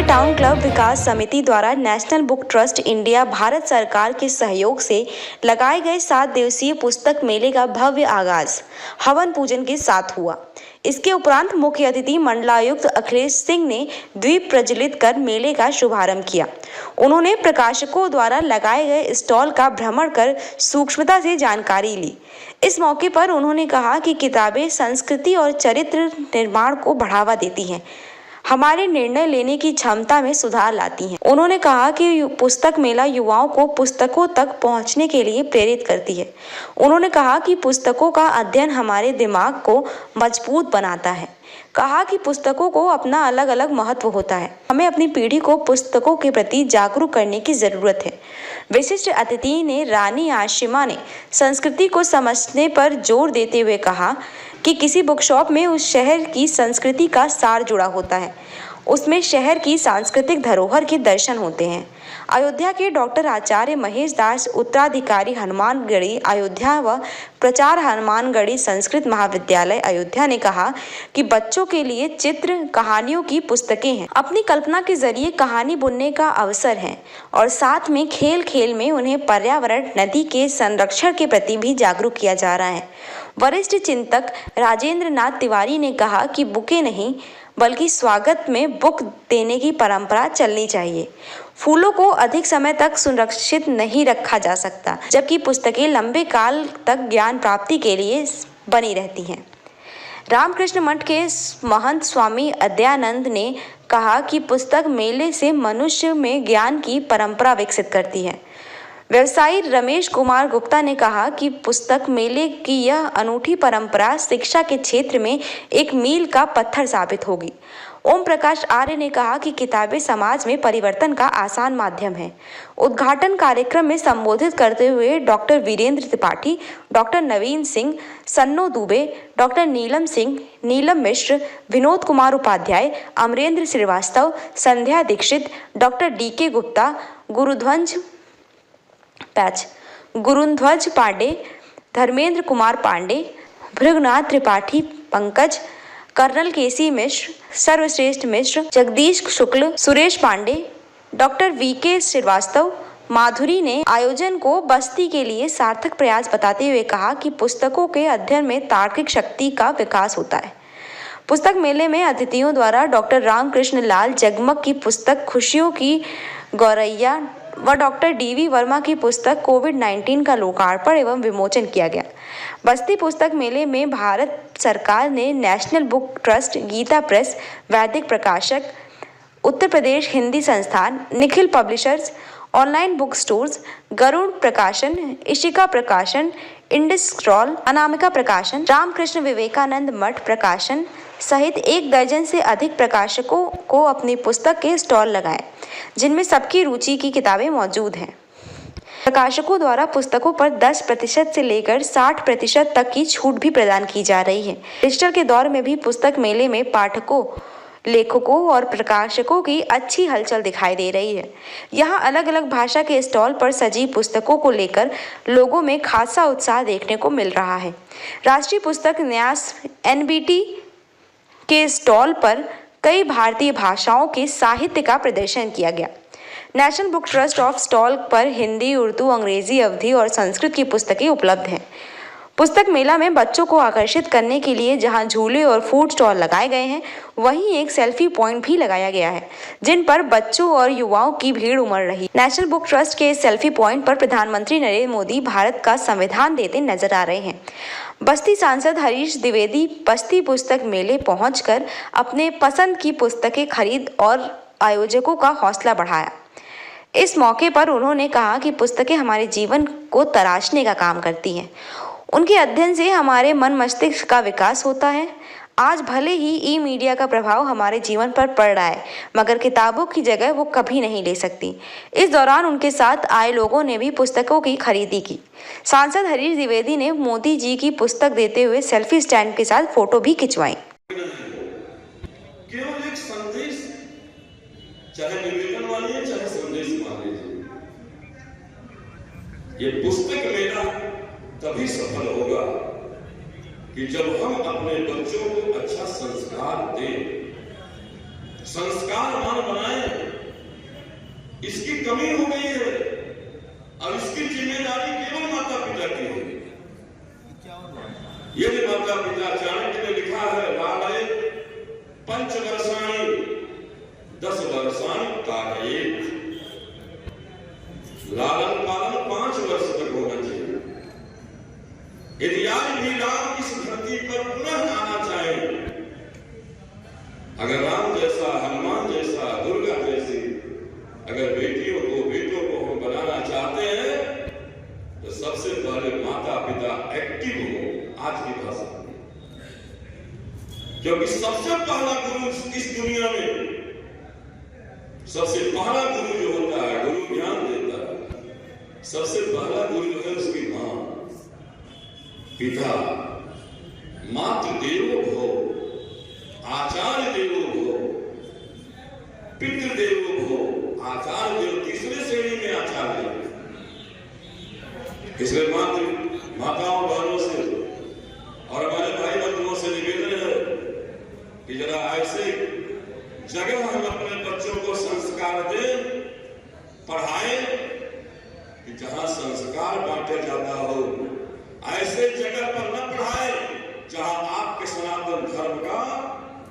के town club विकास समिति द्वारा national book trust India Bharat सरकार के सहयोग से लगाए गए 7 दिवसीय पुस्तक मेले का भव्य आगाज हवन पूजन के साथ हुआ। इसके उपरांत मुख्य अतिथि मंडलायुक्त अखिलेश सिंह ने दीप प्रज्वलित कर मेले का शुभारंभ किया। उन्होंने प्रकाशकों द्वारा लगाए गए स्टॉल का भ्रमण कर सूक्ष्मता से जानकारी ली। इस मौके पर उन्होंने कहा कि किताबें संस्कृति और चरित्र निर्माण को बढ़ावा देती हैं, हमारे निर्णय लेने की क्षमता में सुधार लाती हैं। उन्होंने कहा कि पुस्तक मेला युवाओं को पुस्तकों तक पहुंचने के लिए प्रेरित करती है। उन्होंने कहा कि पुस्तकों का अध्ययन हमारे दिमाग को मजबूत बनाता है। कहा कि पुस्तकों को अपना अलग अलग महत्व होता है, हमें अपनी पीढ़ी को पुस्तकों के प्रति जागरूक करने की जरूरत है। विशिष्ट अतिथि ने रानी आशिमा ने संस्कृति को समझने पर जोर देते हुए कहा कि किसी बुक शॉप में उस शहर की संस्कृति का सार जुड़ा होता है, उसमें शहर की सांस्कृतिक धरोहर के दर्शन होते हैं। अयोध्या के डॉक्टर आचार्य महेश दास, उत्तराधिकारी हनुमानगढ़ी अयोध्या व प्रचार हनुमानगढ़ी संस्कृत महाविद्यालय अयोध्या ने कहा कि बच्चों के लिए चित्र कहानियों की पुस्तकें हैं, अपनी कल्पना के जरिए कहानी बुनने का अवसर है और साथ में खेल खेल में उन्हें पर्यावरण नदी के संरक्षण के प्रति भी जागरूक किया जा रहा है। वरिष्ठ चिंतक राजेंद्र नाथ तिवारी ने कहा कि बुकें नहीं बल्कि स्वागत में बुक देने की परंपरा चलनी चाहिए। फूलों को अधिक समय तक सुरक्षित नहीं रखा जा सकता, जबकि पुस्तकें लंबे काल तक ज्ञान प्राप्ति के लिए बनी रहती हैं। रामकृष्ण मठ के महंत स्वामी अद्यानंद ने कहा कि पुस्तक मेले से मनुष्य में ज्ञान की परंपरा विकसित करती है। व्यवसायी रमेश कुमार गुप्ता ने कहा कि पुस्तक मेले की यह अनूठी परंपरा शिक्षा के क्षेत्र में एक मील का पत्थर साबित होगी। ओम प्रकाश आर्य ने कहा कि किताबें समाज में परिवर्तन का आसान माध्यम है। उद्घाटन कार्यक्रम में संबोधित करते हुए doctor Virendra Tripathi, doctor Naveen Singh, Sanno Dubey, doctor Neelam Singh, Neelam Mishra, Vinod Kumar Upadhyay, Amarendra Srivastava, Sandhya Dixit, doctor DK Gupta, Gurudhwaj Pandey, Dharmendra Kumar Pandey, Bhrignath Tripathi, Pankaj, colonel KC Mishra, Sarvashreshtha Mishra, Jagdish Shukla, Suresh Pandey, doctor VK Srivastava, Madhuri ने आयोजन को बस्ती के लिए सार्थक प्रयास बताते हुए कहा कि पुस्तकों के अध्ययन में तार्किक शक्ति का विकास होता है। पुस्तक मेले में अतिथियों द्वारा डॉक्टर रामकृष्ण लाल जगमग की पुस्तक खुशियों की गौरैया व डॉक्टर DV वर्मा की पुस्तक कोविड-19 का लोकार्पण एवं विमोचन किया गया। बस्ती पुस्तक मेले में भारत सरकार ने national book trust, Gita press, Vaidik Prakashak, Uttar Pradesh Hindi Sansthan, Nikhil publishers, online book stores, Garud Prakashan, Ishika प्रकाशन, इंडस स्क्रॉल, अनामिका प्रकाशन, रामकृष्ण विवेकानंद मठ प्रकाशन सहित 1 दर्जन से अधिक प्रकाशकों को अपनी पुस्तक के स्टॉल लगाए, जिनमें सबकी रुचि की किताबें मौजूद हैं। प्रकाशकों द्वारा पुस्तकों पर 10% से लेकर 60% तक की छूट भी प्रदान की जा रही है। डिजिटल के दौर में भी पुस्तक मेले में पाठकों, लेखकों और प्रकाशकों की अच्छी हलचल दिखाई दे रही है। यहाँ अलग अलग भाषा के स्टॉल पर सजी पुस्तकों को लेकर लोगों में खासा उत्साह देखने को मिल रहा है। राष्ट्रीय पुस्तक न्यास NBT के स्टॉल पर कई भारतीय भाषाओं के साहित्य का प्रदर्शन किया गया। National book trust of stall पर हिंदी, उर्दू, अंग्रेजी, अवधी और संस्कृत की पुस्तकें उपलब्ध हैं। पुस्तक मेला में बच्चों को आकर्षित करने के लिए जहां झूले और फूड स्टॉल लगाए गए हैं, वहीं एक सेल्फी पॉइंट भी लगाया गया है, जिन पर बच्चों और युवाओं की भीड़ उमड़ रही। नेशनल बुक ट्रस्ट के सेल्फी पॉइंट पर प्रधानमंत्री नरेंद्र मोदी भारत का संविधान देते नजर आ रहे हैं। बस्ती सांसद हरीश द्विवेदी बस्ती पुस्तक मेले पहुंचकर अपने पसंद की पुस्तकें खरीद और आयोजकों का हौसला बढ़ाया। इस मौके पर उन्होंने कहा कि पुस्तकें हमारे जीवन को तराशने का काम करती हैं। उनके अध्ययन से हमारे मन मस्तिष्क का विकास होता है। आज भले ही ई-मीडिया का प्रभाव हमारे जीवन पर पड़ रहा है, मगर किताबों की जगह वो कभी नहीं ले सकती। इस दौरान उनके साथ आए लोगों ने भी पुस्तकों की खरीदी की। सांसद हरीश द्विवेदी ने मोदी जी की पुस्तक देते हुए सेल्फी स्टैंड के साथ फोटो भी खिंचवाई। केवल एक संदेश, चाहे निवेदन वाली है चाहे संदेश वाली है, ये पुस्तक मेला तभी सफल होगा कि जब हम अपने बच्चों को अच्छा संस्कार दें, संस्कारवान बनाए, इसकी कमी हो गई है। अब इसकी जिम्मेदारी केवल माता पिता की है। यदि माता पिता चाणक्य ने लिखा है लालय पंचवर्षाणि 10 वर्षाणि कारयेत्, लालन पालन 5 वर्ष तक होना चाहिए। यदि आज भी राम इस धरती पर पुनः आना चाहे, अगर राम जैसा, हनुमान जैसा, दुर्गा जैसी अगर बेटियों को, बेटों को हम बनाना चाहते हैं तो सबसे पहले माता पिता एक्टिव हो आज की भाषा में, क्योंकि सबसे पहला गुरु इस दुनिया में, सबसे पहला गुरु जो होता है, गुरु ज्ञान देता है, सबसे पहला गुरु जो है उसकी मां, पिता, मातृ देवो भव, आचार्य देवो भव, पितृदेवो भव। आचार्य देव तीसरे श्रेणी में आचार्य, इसलिए माताओं बहनों से और हमारे भाई बंधुओं से निवेदन है कि जरा ऐसे जगह हम अपने बच्चों को संस्कार दें, पढ़ाएं कि जहां संस्कार बांटा जाता हो, ऐसे जगह पर न पढ़ाएं जहां आपके सनातन धर्म का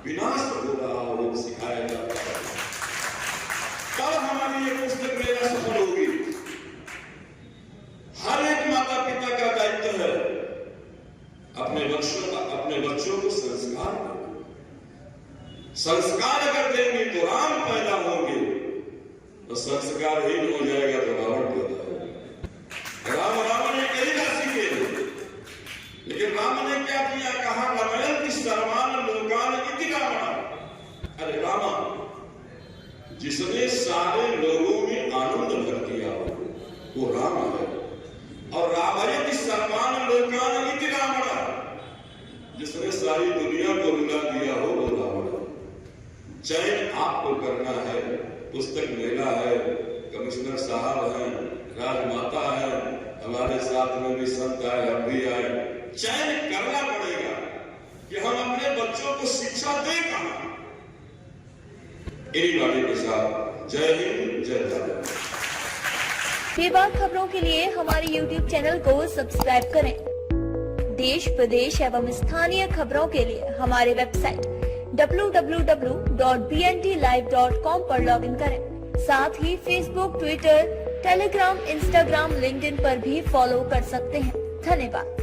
विनाश हो रहा हो, सिखाया जाता है। तब हमारी ये पुस्तक मेरा सफल होगी। हर एक माता पिता का दायित्व है अपने बच्चों को संस्कार देना। संस्कार अगर देंगे तो राम पैदा होंगे, तो संस्कारहीन हो जाएगा तो रावण पैदा होगा। रावण एक ही राशि के, लेकिन राम ने क्या किया, कहा रमयन्ति सर्वान् लोकान् इति रावणः। अरे रामा, जिसने सारे लोगों में आनंद भर दिया वो राम है। और रावयति सर्वान् लोकान् इति रावणः, जिसने सारी दुनिया को रुला दिया हो वो रावण है। चयन आपको करना है। पुस्तक मेला है, कमिश्नर साहब हैं, राजमाता है, हमारे साथ में भी संत आए, हम भी आए। चयन करना पड़ेगा कि हम अपने बच्चों को शिक्षा दें कहां। इन्हीं बातों के साथ जय हिंद, जय भारत। बेबाक खबरों के लिए हमारे YouTube चैनल को सब्सक्राइब करें। देश, प्रदेश एवं स्थानीय खबरों के लिए हमारे वेबसाइट www.bntlive.com पर लॉगिन करें। साथ ही Facebook, Twitter, Telegram, Instagram, LinkedIn पर भी फॉलो कर सकते हैं। धन्यवाद।